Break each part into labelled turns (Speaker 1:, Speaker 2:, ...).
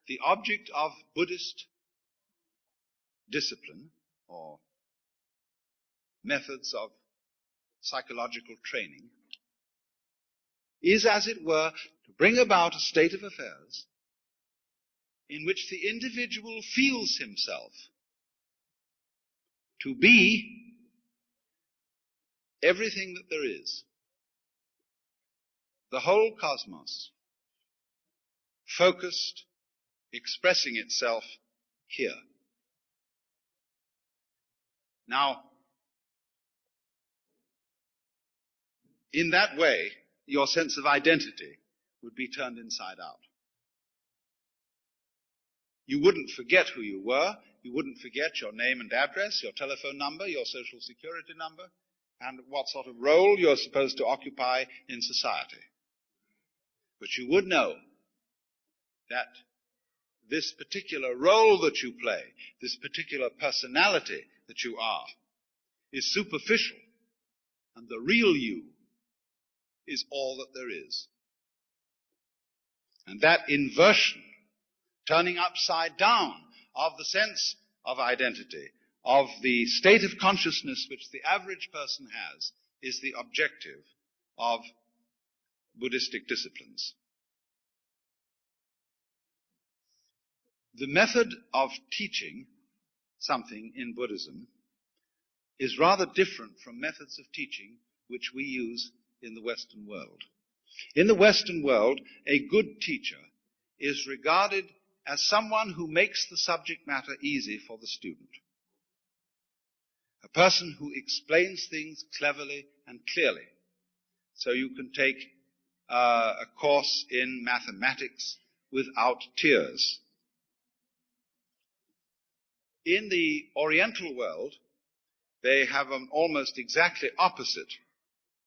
Speaker 1: the object of Buddhist discipline or methods of psychological training is, as it were, to bring about a state of affairs in which the individual feels himself to be everything that there is, the whole cosmos, focused, expressing itself here. Now, in that way, your sense of identity would be turned inside out. You wouldn't forget who you were. You wouldn't forget your name and address, your telephone number, your social security number, and what sort of role you're supposed to occupy in society. But you would know that this particular role that you play, this particular personality that you are, is superficial, and the real you is all that there is. And that inversion, turning upside down of the sense of identity, of the state of consciousness which the average person has, is the objective of Buddhistic disciplines. The method of teaching something in Buddhism is rather different from methods of teaching which we use in the Western world. In the Western world, a good teacher is regarded as someone who makes the subject matter easy for the student. A person who explains things cleverly and clearly. So you can take a course in mathematics without tears. In the Oriental world, they have an almost exactly opposite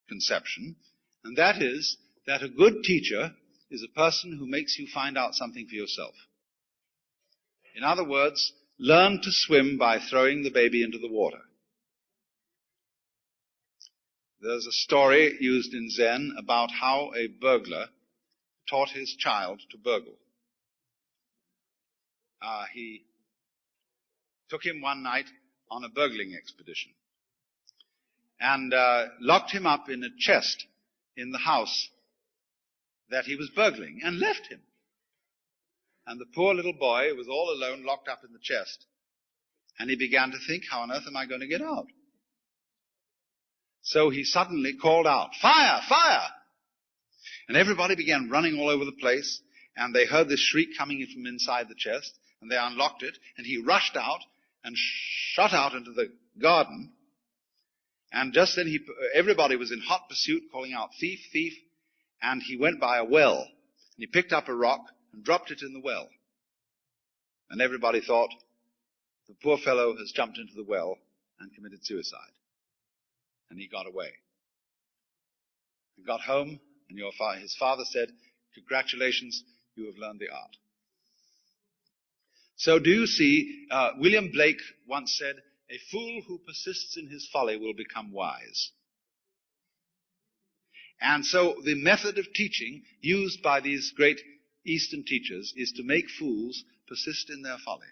Speaker 1: conception, and that is that a good teacher is a person who makes you find out something for yourself. In other words, learn to swim by throwing the baby into the water. There's a story used in Zen about how a burglar taught his child to burgle. He took him one night on a burgling expedition and locked him up in a chest in the house that he was burgling and left him. And the poor little boy was all alone, locked up in the chest, and he began to think, how on earth am I going to get out? So he suddenly called out, "Fire! Fire!" And everybody began running all over the place, and they heard this shriek coming in from inside the chest, and they unlocked it, and he rushed out and shot out into the garden. And just then everybody was in hot pursuit, calling out, "Thief, thief!" And he went by a well, and he picked up a rock and dropped it in the well. And everybody thought, the poor fellow has jumped into the well and committed suicide. And he got away. He got home, and his father said, "Congratulations, you have learned the art." So do you see, William Blake once said, "A fool who persists in his folly will become wise." And so the method of teaching used by these great Eastern teachers is to make fools persist in their folly,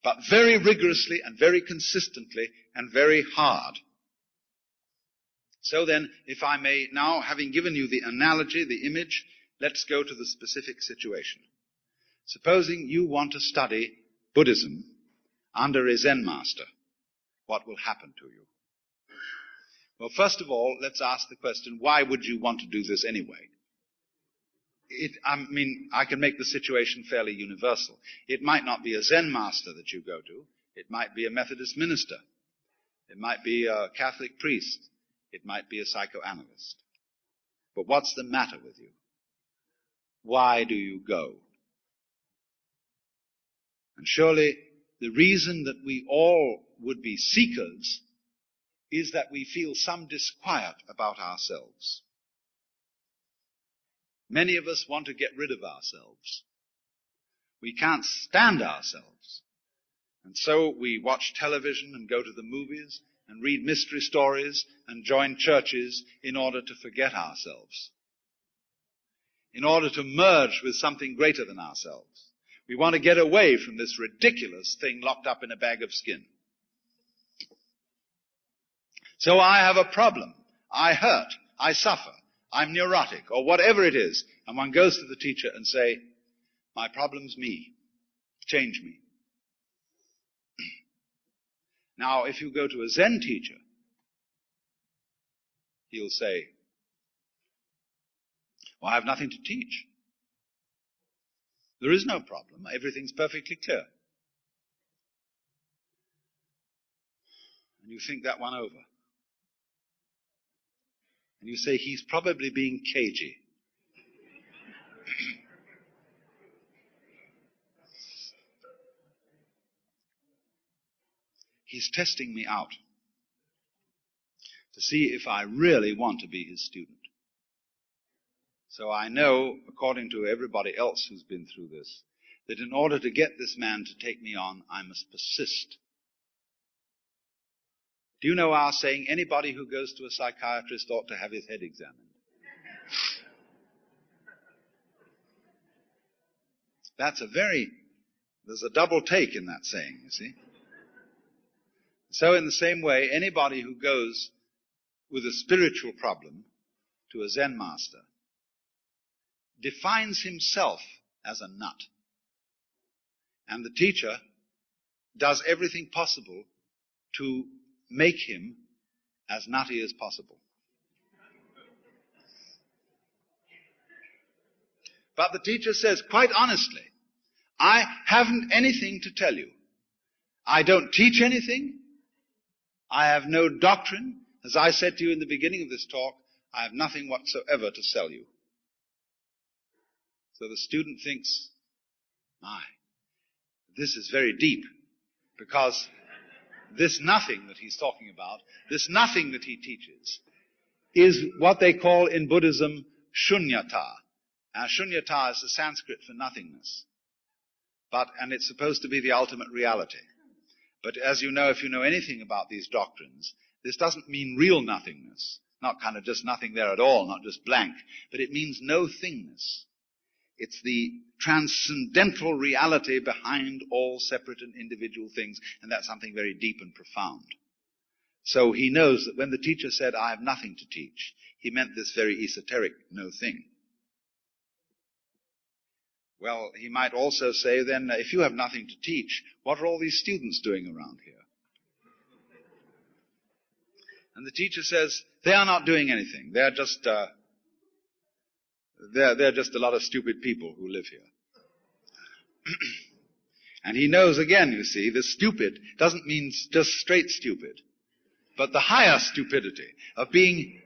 Speaker 1: but very rigorously and very consistently and very hard. So then, if I may now, having given you the analogy, the image, let's go to the specific situation. Supposing you want to study Buddhism under a Zen master, what will happen to you? Well, first of all, let's ask the question, why would you want to do this anyway? I can make the situation fairly universal. It might not be a Zen master that you go to. It might be a Methodist minister. It might be a Catholic priest. It might be a psychoanalyst. But what's the matter with you? Why do you go? And surely the reason that we all would be seekers is that we feel some disquiet about ourselves. Many of us want to get rid of ourselves. We can't stand ourselves. And so we watch television and go to the movies and read mystery stories and join churches in order to forget ourselves, in order to merge with something greater than ourselves. We want to get away from this ridiculous thing locked up in a bag of skin. So I have a problem. I hurt. I suffer. I'm neurotic, or whatever it is. And one goes to the teacher and say, my problem's me. Change me. Now, if you go to a Zen teacher, he'll say, well, I have nothing to teach. There is no problem. Everything's perfectly clear. And you think that one over. And you say, he's probably being cagey. He's testing me out to see if I really want to be his student. So I know, according to everybody else who's been through this, that in order to get this man to take me on, I must persist. Do you know our saying, anybody who goes to a psychiatrist ought to have his head examined? There's a double take in that saying, you see. So in the same way, anybody who goes with a spiritual problem to a Zen master defines himself as a nut. And the teacher does everything possible to make him as nutty as possible. But the teacher says, quite honestly, I haven't anything to tell you. I don't teach anything. I have no doctrine. As I said to you in the beginning of this talk, I have nothing whatsoever to sell you. So the student thinks, my, this is very deep, because this nothing that he's talking about, this nothing that he teaches, is what they call in Buddhism shunyata. Shunyata is the Sanskrit for nothingness. And it's supposed to be the ultimate reality. But as you know, if you know anything about these doctrines, this doesn't mean real nothingness. Not kind of just nothing there at all, not just blank. But it means no thingness. It's the transcendental reality behind all separate and individual things. And that's something very deep and profound. So he knows that when the teacher said, I have nothing to teach, he meant this very esoteric no thing. Well, he might also say then, if you have nothing to teach, what are all these students doing around here? And the teacher says, they are not doing anything. They're just a lot of stupid people who live here. And he knows again, you see, the stupid doesn't mean just straight stupid, but the higher stupidity of being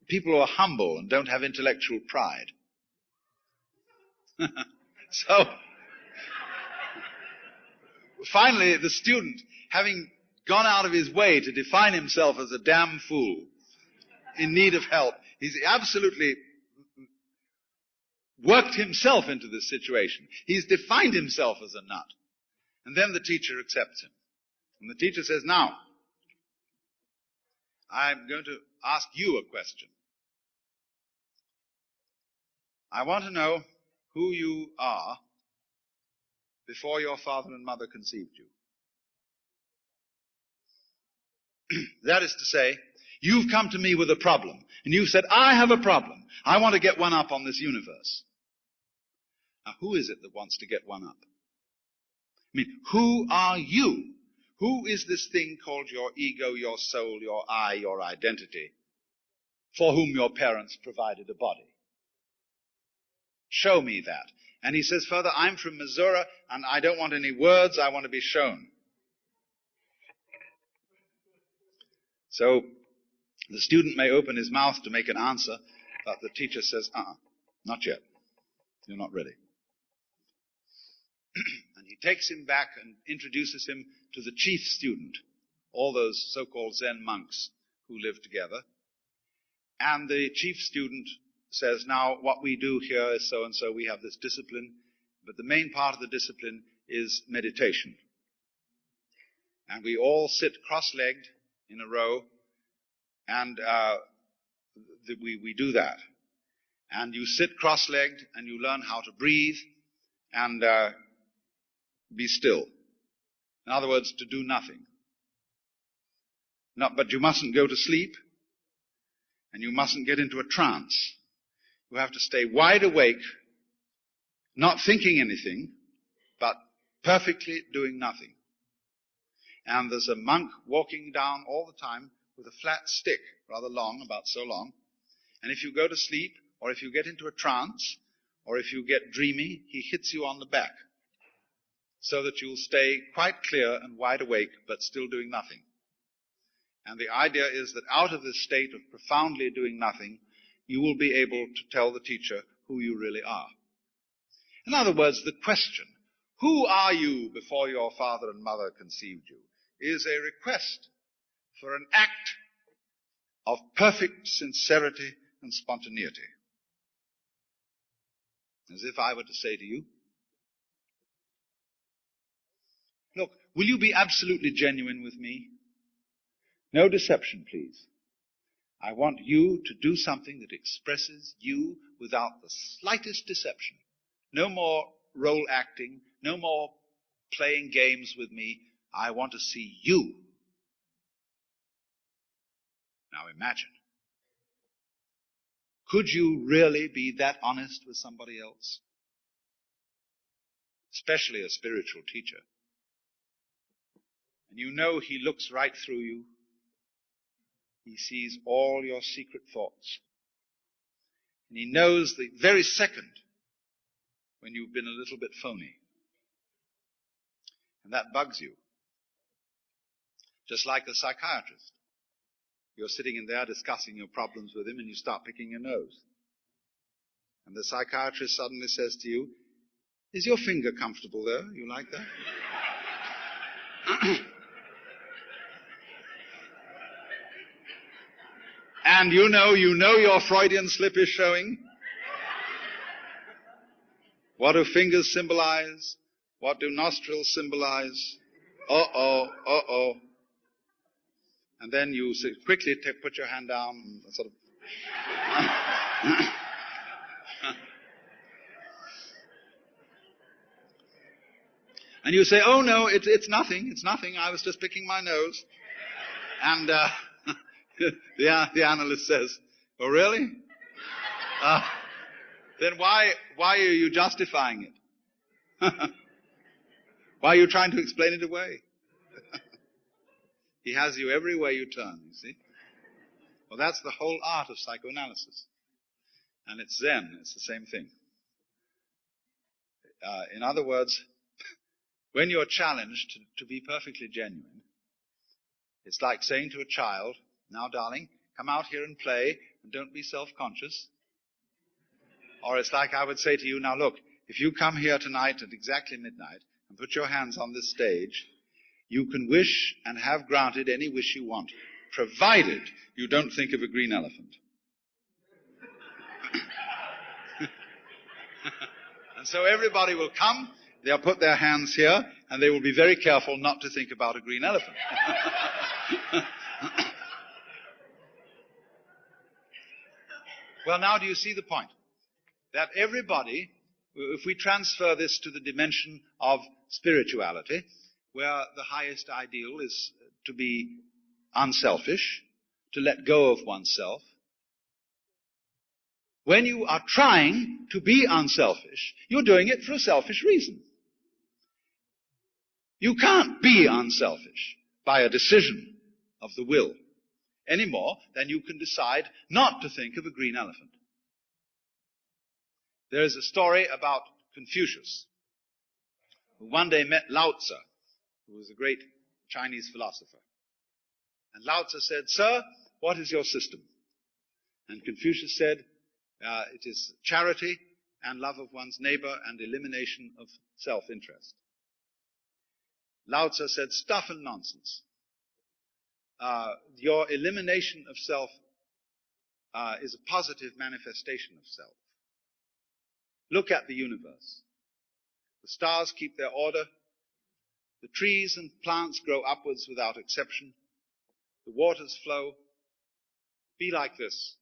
Speaker 1: people who are humble and don't have intellectual pride. So, finally, the student, having gone out of his way to define himself as a damn fool in need of help, he's absolutely worked himself into this situation. He's defined himself as a nut. And then the teacher accepts him. And the teacher says, now, I'm going to ask you a question. I want to know who you are before your father and mother conceived you. That is to say, you've come to me with a problem, and you've said, I have a problem. I want to get one up on this universe. Now, who is it that wants to get one up? I mean, who are you? Who is this thing called your ego, your soul, your I, your identity, for whom your parents provided a body? Show me that. And he says further, I'm from Missouri, and I don't want any words, I want to be shown. So the student may open his mouth to make an answer, but the teacher says, not yet. You're not ready. And he takes him back and introduces him to the chief student, all those so-called Zen monks who live together. And the chief student says, now, what we do here is so and so. We have this discipline, but the main part of the discipline is meditation. And we all sit cross-legged in a row, and we do that. And you sit cross-legged, and you learn how to breathe, and be still. In other words, to do nothing. But you mustn't go to sleep, and you mustn't get into a trance. You have to stay wide awake, not thinking anything, but perfectly doing nothing. And there's a monk walking down all the time with a flat stick, rather long, about so long. And if you go to sleep, or if you get into a trance, or if you get dreamy, he hits you on the back, so that you'll stay quite clear and wide awake, but still doing nothing. And the idea is that out of this state of profoundly doing nothing, you will be able to tell the teacher who you really are. In other words, the question, who are you before your father and mother conceived you, is a request for an act of perfect sincerity and spontaneity. As if I were to say to you, look, will you be absolutely genuine with me? No deception, please. I want you to do something that expresses you without the slightest deception. No more role acting, no more playing games with me. I want to see you. Now imagine. Could you really be that honest with somebody else? Especially a spiritual teacher. And you know he looks right through you. He sees all your secret thoughts. And he knows the very second when you've been a little bit phony. And that bugs you. Just like a psychiatrist. You're sitting in there discussing your problems with him and you start picking your nose. And the psychiatrist suddenly says to you, is your finger comfortable there? You like that? And you know your Freudian slip is showing. What do fingers symbolize? What do nostrils symbolize? Uh-oh. And then you quickly put your hand down and sort of... And you say, oh no, it's nothing, I was just picking my nose. And the analyst says, oh really? Then why are you justifying it? Why are you trying to explain it away? He has you every way you turn, you see. Well, that's the whole art of psychoanalysis. And it's Zen, it's the same thing. In other words, when you're challenged to be perfectly genuine, it's like saying to a child, now darling, come out here and play and don't be self-conscious. Or it's like I would say to you, now look, if you come here tonight at exactly midnight and put your hands on this stage, you can wish and have granted any wish you want, provided you don't think of a green elephant. And so everybody will come, they'll put their hands here, and they will be very careful not to think about a green elephant. Well, now do you see the point? That everybody, if we transfer this to the dimension of spirituality, where the highest ideal is to be unselfish, to let go of oneself, when you are trying to be unselfish, you're doing it for a selfish reason. You can't be unselfish by a decision of the will any more than you can decide not to think of a green elephant. There is a story about Confucius, who one day met Lao Tzu, who was a great Chinese philosopher. And Lao Tzu said, "Sir, what is your system?" And Confucius said, it is charity and love of one's neighbor and elimination of self-interest. Lao Tzu said, "Stuff and nonsense. Your elimination of self is a positive manifestation of self. Look at the universe. The stars keep their order. The trees and plants grow upwards without exception. The waters flow. Be like this.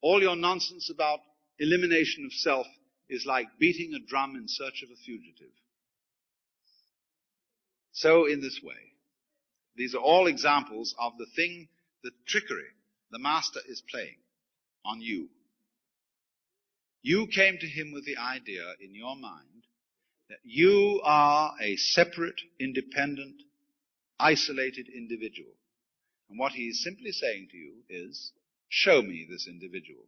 Speaker 1: All your nonsense about elimination of self is like beating a drum in search of a fugitive. So in this way, these are all examples of the thing, the trickery the master is playing on you. You came to him with the idea in your mind that you are a separate, independent, isolated individual. And what he is simply saying to you is, show me this individual.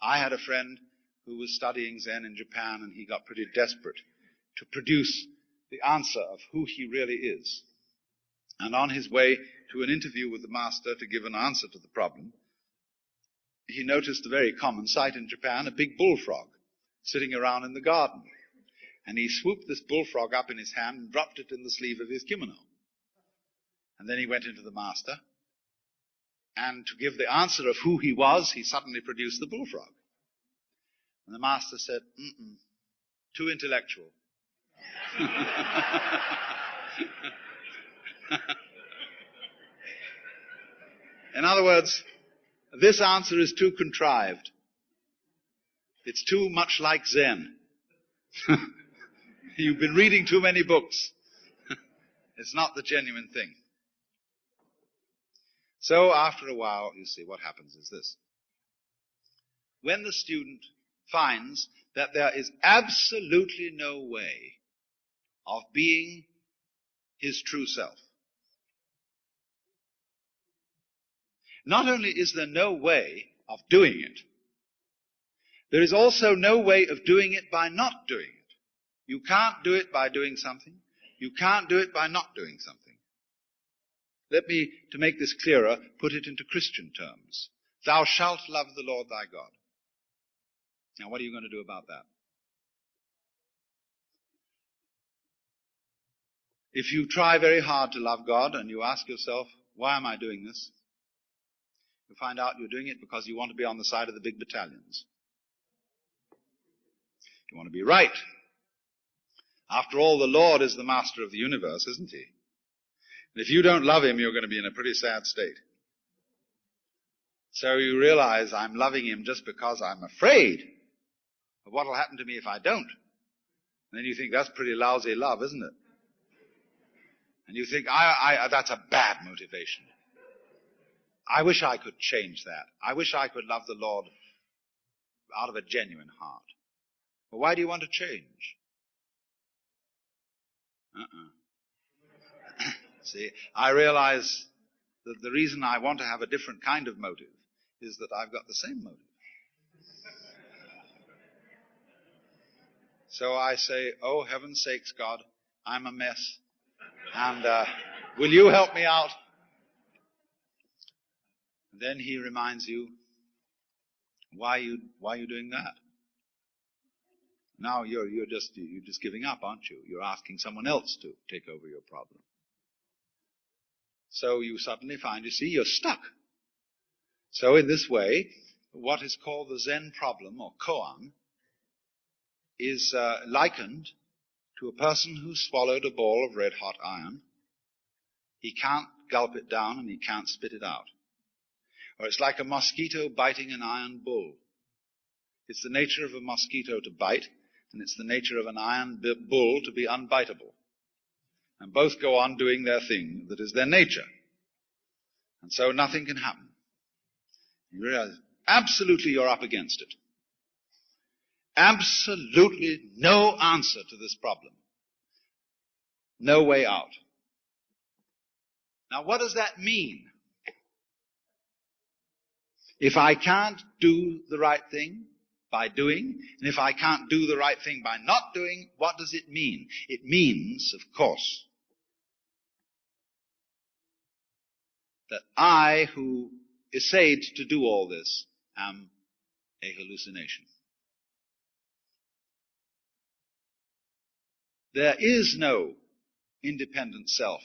Speaker 1: I had a friend who was studying Zen in Japan, and he got pretty desperate to produce the answer of who he really is. And on his way to an interview with the master to give an answer to the problem, he noticed a very common sight in Japan, a big bullfrog sitting around in the garden. And he swooped this bullfrog up in his hand and dropped it in the sleeve of his kimono. And then he went into the master, and to give the answer of who he was, he suddenly produced the bullfrog. And the master said, too intellectual. In other words, this answer is too contrived. It's too much like Zen. You've been reading too many books. It's not the genuine thing. So after a while, you see, what happens is this. When the student finds that there is absolutely no way of being his true self, not only is there no way of doing it, there is also no way of doing it by not doing it. You can't do it by doing something. You can't do it by not doing something. Let me, to make this clearer, put it into Christian terms. Thou shalt love the Lord thy God. Now, what are you going to do about that? If you try very hard to love God and you ask yourself, why am I doing this? You find out you're doing it because you want to be on the side of the big battalions. You want to be right. After all, the Lord is the master of the universe, isn't he? And if you don't love him, you're going to be in a pretty sad state. So you realize I'm loving him just because I'm afraid of what will happen to me if I don't. And then you think that's pretty lousy love, isn't it? And you think, that's a bad motivation. I wish I could change that. I wish I could love the Lord out of a genuine heart. Well, why do you want to change? See, I realize that the reason I want to have a different kind of motive is that I've got the same motive. So I say, oh, heaven's sakes, God, I'm a mess. And will you help me out? And then he reminds you, why are you doing that? Now you're just giving up, aren't you? You're asking someone else to take over your problem. So you suddenly find, you see, you're stuck. So in this way, what is called the Zen problem, or koan, is likened to a person who swallowed a ball of red-hot iron. He can't gulp it down and he can't spit it out. Or it's like a mosquito biting an iron bull. It's the nature of a mosquito to bite, and it's the nature of an iron bull to be unbiteable. And both go on doing their thing that is their nature. And so nothing can happen. You realize, absolutely you're up against it. Absolutely no answer to this problem. No way out. Now, what does that mean? If I can't do the right thing by doing, and if I can't do the right thing by not doing, what does it mean? It means, of course, that I, who essayed to do all this, am a hallucination. There is no independent self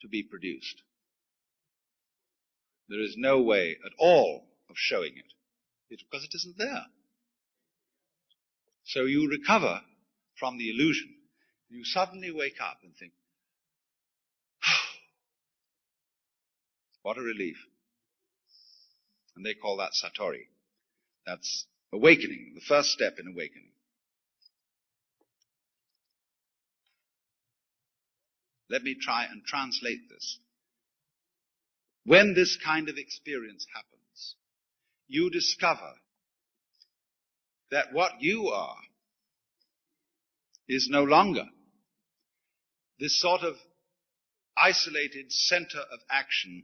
Speaker 1: to be produced. There is no way at all of showing it. It's because it isn't there. So you recover from the illusion. You suddenly wake up and think, what a relief. And they call that satori. That's awakening, the first step in awakening. Let me try and translate this. When this kind of experience happens, you discover that what you are is no longer this sort of isolated center of action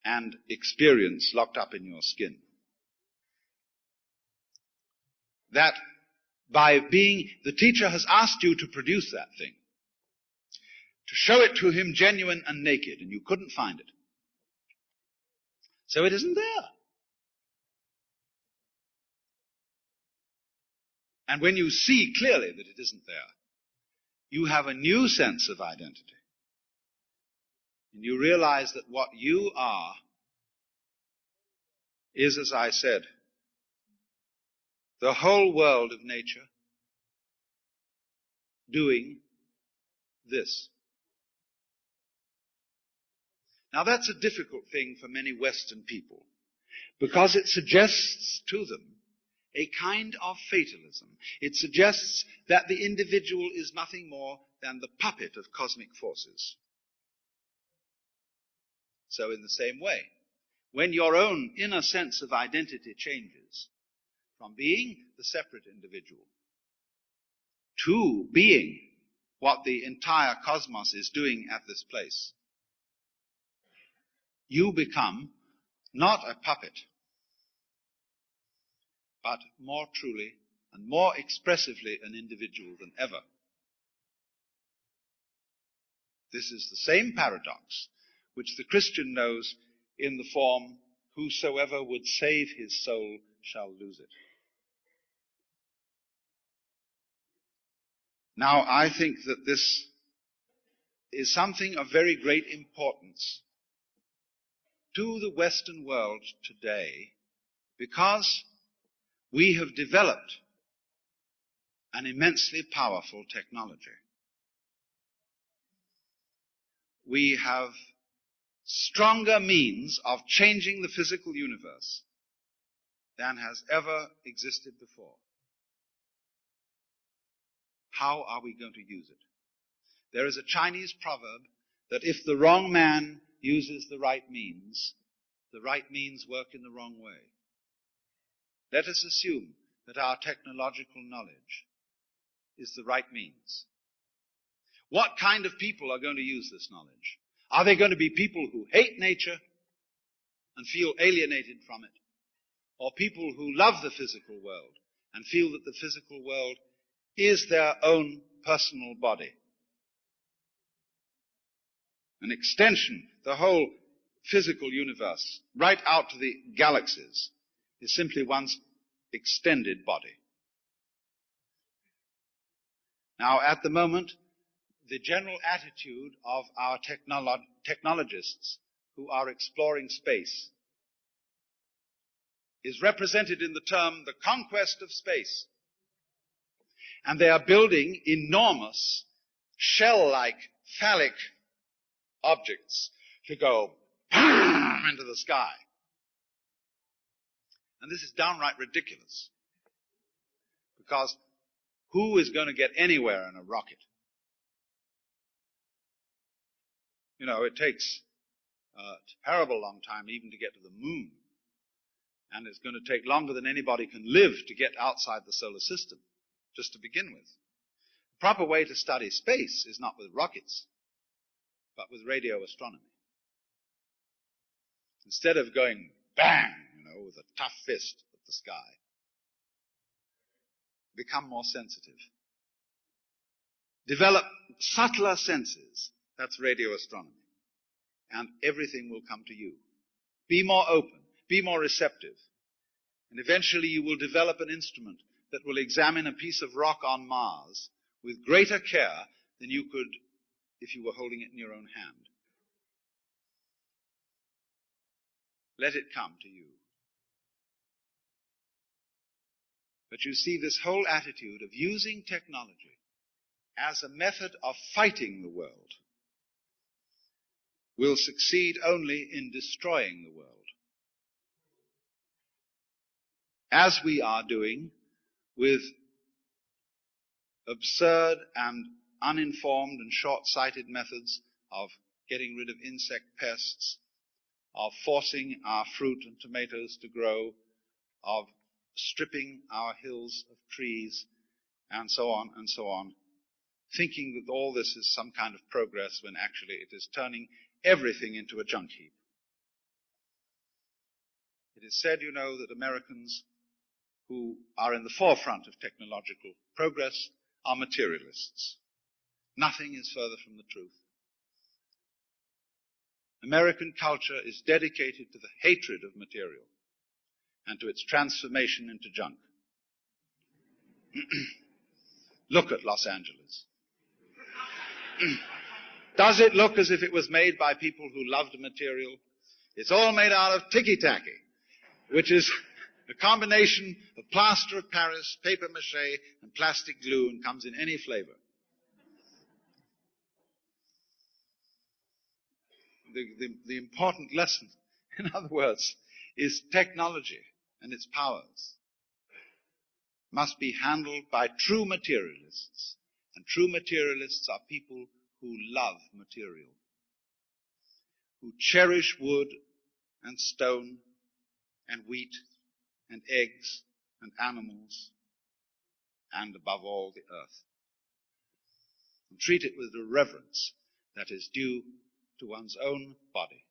Speaker 1: and experience locked up in your skin. That by being, the teacher has asked you to produce that thing, to show it to him genuine and naked, and you couldn't find it. So it isn't there. And when you see clearly that it isn't there, you have a new sense of identity. And you realize that what you are is, as I said, the whole world of nature doing this. Now that's a difficult thing for many Western people, because it suggests to them a kind of fatalism. It suggests that the individual is nothing more than the puppet of cosmic forces. So in the same way, when your own inner sense of identity changes from being the separate individual to being what the entire cosmos is doing at this place, you become not a puppet, but more truly and more expressively an individual than ever. This is the same paradox which the Christian knows in the form, whosoever would save his soul shall lose it. Now, I think that this is something of very great importance to the Western world today, because we have developed an immensely powerful technology. We have stronger means of changing the physical universe than has ever existed before. How are we going to use it? There is a Chinese proverb that if the wrong man uses the right means work in the wrong way. Let us assume that our technological knowledge is the right means. What kind of people are going to use this knowledge? Are they going to be people who hate nature and feel alienated from it? Or people who love the physical world and feel that the physical world is their own personal body? An extension, the whole physical universe, right out to the galaxies, is simply one's extended body. Now, at the moment, the general attitude of our technologists who are exploring space is represented in the term the conquest of space. And they are building enormous shell-like phallic objects to go into the sky. And this is downright ridiculous, because who is going to get anywhere in a rocket? You know, it takes a terrible long time even to get to the moon. And it's going to take longer than anybody can live to get outside the solar system, just to begin with. The proper way to study space is not with rockets, but with radio astronomy. Instead of going bang, with a tough fist at the sky, become more sensitive. Develop subtler senses. That's radio astronomy. And everything will come to you. Be more open. Be more receptive. And eventually you will develop an instrument that will examine a piece of rock on Mars with greater care than you could if you were holding it in your own hand. Let it come to you. But you see, this whole attitude of using technology as a method of fighting the world will succeed only in destroying the world, as we are doing with absurd and uninformed and short-sighted methods of getting rid of insect pests, of forcing our fruit and tomatoes to grow, of stripping our hills of trees, and so on and so on, thinking that all this is some kind of progress when actually it is turning everything into a junk heap. It is said, you know, that Americans who are in the forefront of technological progress are materialists. Nothing is further from the truth. American culture is dedicated to the hatred of material and to its transformation into junk. Look at Los Angeles. Does it look as if it was made by people who loved material? It's all made out of ticky-tacky, which is a combination of plaster of Paris, paper mache, and plastic glue, and comes in any flavor. The important lesson, in other words, is technology and its powers must be handled by true materialists. And true materialists are people who love material, who cherish wood and stone and wheat and eggs and animals and, above all, the earth, and treat it with the reverence that is due to one's own body.